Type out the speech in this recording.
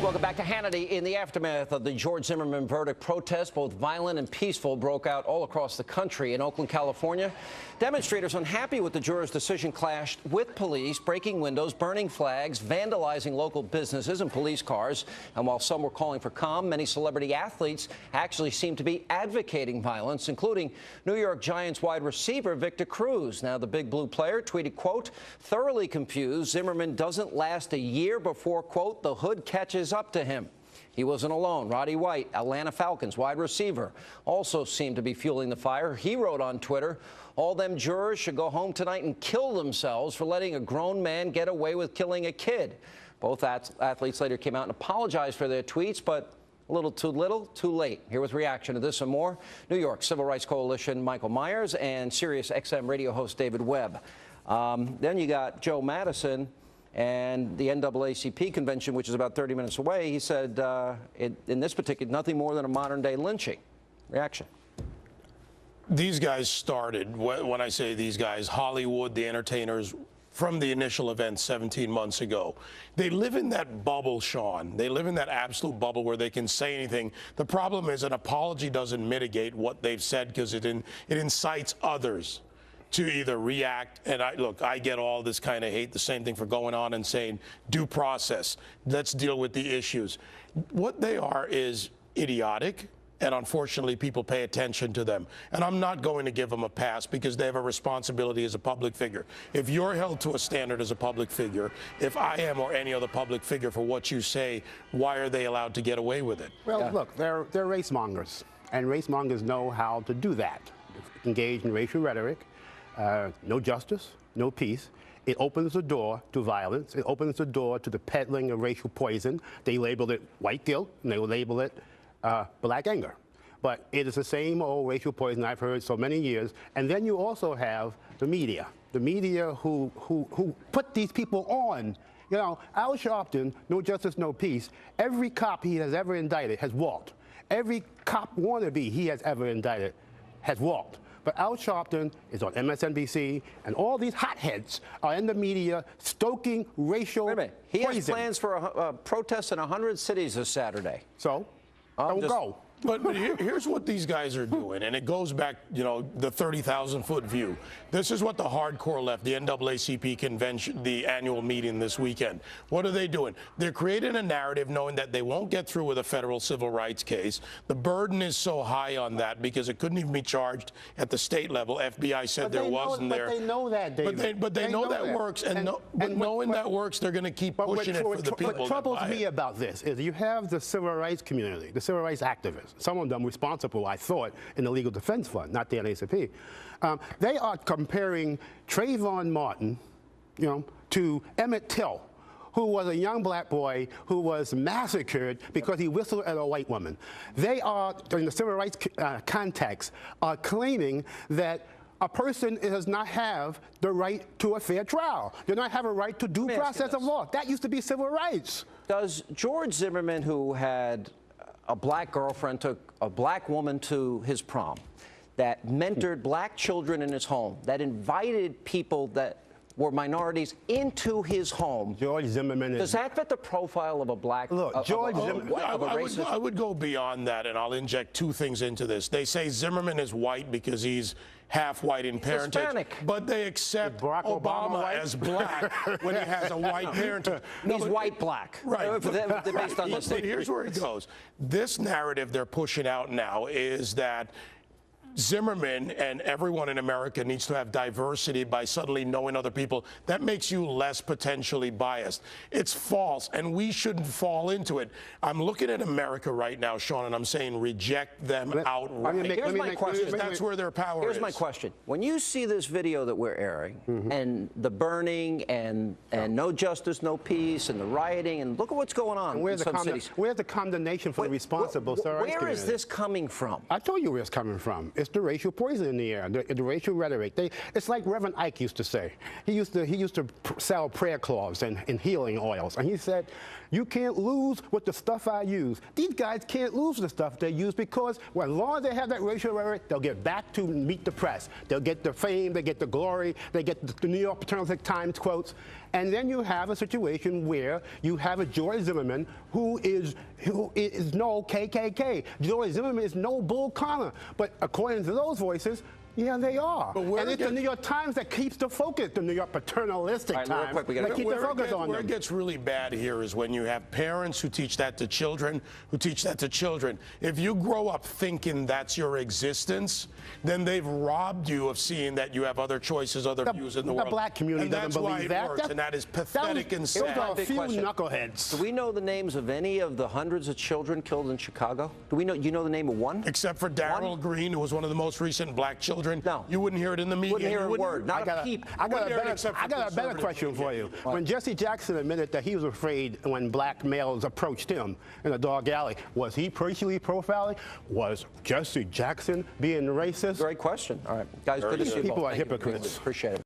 Welcome back to Hannity. In the aftermath of the George Zimmerman verdict, protests, both violent and peaceful, broke out all across the country. In Oakland, California, demonstrators unhappy with the juror's decision clashed with police, breaking windows, burning flags, vandalizing local businesses and police cars. And while some were calling for calm, many celebrity athletes actually seemed to be advocating violence, including New York Giants wide receiver Victor Cruz. Now, the Big Blue player tweeted, quote, "Thoroughly confused. Zimmerman doesn't last a year before, quote, the hood catches up to him." He wasn't alone. Roddy White, Atlanta Falcons wide receiver, also seemed to be fueling the fire. He wrote on Twitter, "All them jurors should go home tonight and kill themselves for letting a grown man get away with killing a kid." Both athletes later came out and apologized for their tweets, but a little, too late. Here with reaction to this and more, New York Civil Rights Coalition Michael Meyers and Sirius XM radio host David Webb. Then you got Joe Madison and the NAACP convention, which is about 30 minutes away. He said in this particular, nothing more than a modern-day lynching. Reaction. These guys started, when I say these guys, Hollywood, the entertainers, from the initial event 17 months ago. They live in that bubble, Sean. They live in that absolute bubble where they can say anything. The problem is an apology doesn't mitigate what they've said because it incites others to either react, and I get all this kind of hate, the same thing for going on and saying due process, let's deal with the issues. What they are is idiotic, and unfortunately people pay attention to them. And I'm not going to give them a pass because they have a responsibility as a public figure. If you're held to a standard as a public figure, if I am or any other public figure for what you say, why are they allowed to get away with it? Well, look, they're race mongers, and race mongers know how to do that. Engage in racial rhetoric. No justice, no peace. It opens the door to violence. It opens the door to the peddling of racial poison. They label it white guilt, and they will label it black anger. But it is the same old racial poison I've heard so many years. And then you also have the media who put these people on. You know, Al Sharpton, no justice, no peace. Every cop he has ever indicted has walked. Every cop wannabe he has ever indicted has walked. But Al Sharpton is on MSNBC, and all these hotheads are in the media stoking racial poison. Wait a minute. He has plans for a protest in 100 cities this Saturday. So, don't go. But here's what these guys are doing, and it goes back, you know, the 30,000-foot view. This is what the hardcore left, the NAACP convention, the annual meeting this weekend. What are they doing? They're creating a narrative knowing that they won't get through with a federal civil rights case. The burden is so high on that because it couldn't even be charged at the state level. FBI said there wasn't there. But they know that, David. But they know that works, but knowing that works, they're going to keep pushing it for the people. What troubles me about this is you have the civil rights community, the civil rights activists. Some of them responsible, I thought, in the Legal Defense Fund, not the NAACP. They are comparing Trayvon Martin, you know, to Emmett Till, who was a young black boy who was massacred because he whistled at a white woman. They are, in the civil rights context, are claiming that a person does not have the right to a fair trial. Does not have a right to due process of law. That used to be civil rights. Does George Zimmerman, who had a black girlfriend, took a black woman to his prom, that mentored black children in his home, that invited people that were minorities into his home. George Zimmerman does that fit the profile of a black? Look, George Zimmerman. I would go beyond that, and I'll inject two things into this. They say Zimmerman is white because he's half white in parentage, Hispanic. But they accept Obama as black when he has a white parentage. No, he's white black. Right. Based on this. But here's where it goes. This narrative they're pushing out now is that Zimmerman and everyone in America needs to have diversity by suddenly knowing other people. That makes you less potentially biased. It's false, and we shouldn't fall into it. I'm looking at America right now, Sean, and I'm saying reject them outright. Here's my question. That's where their power is. Here's my question. When you see this video that we're airing, and the burning, and no justice, no peace, and the rioting, and look at what's going on in some cities. Where's the condemnation for the responsible civil rights community? Where is this coming from? I told you where it's coming from. It's the racial poison in the air, the racial rhetoric. It's like Reverend Ike used to say. He used to sell prayer cloths and healing oils, and he said, You can't lose with the stuff I use. These guys can't lose the stuff they use because as long as they have that racial rhetoric, they'll get back to meet the press. They'll get the fame, they get the glory, they get the New York Times quotes. And then you have a situation where you have a George Zimmerman who is no KKK. George Zimmerman is no Bull Connor. But according to those voices, yeah, they are. And it's the New York Times that keeps the focus, the New York paternalistic Times. that keep the focus on them. Where it gets really bad here is when you have parents who teach that to children, If you grow up thinking that's your existence, then they've robbed you of seeing that you have other choices, other views in the world. The black community doesn't believe that. Works, and that is pathetic and sad. Those are a few knuckleheads. Do we know the names of any of the hundreds of children killed in Chicago? Do you know the name of one? Except for Darrell Green, who was one of the most recent black children. No. You wouldn't hear it in the media. Wouldn't hear a word, not a peep. I got a better question for you. When Jesse Jackson admitted that he was afraid when black males approached him in a dog alley, was he racially profiling? Was Jesse Jackson being racist? Great question. All right, guys, good to see you both. People are Thank you. hypocrites. Appreciate it.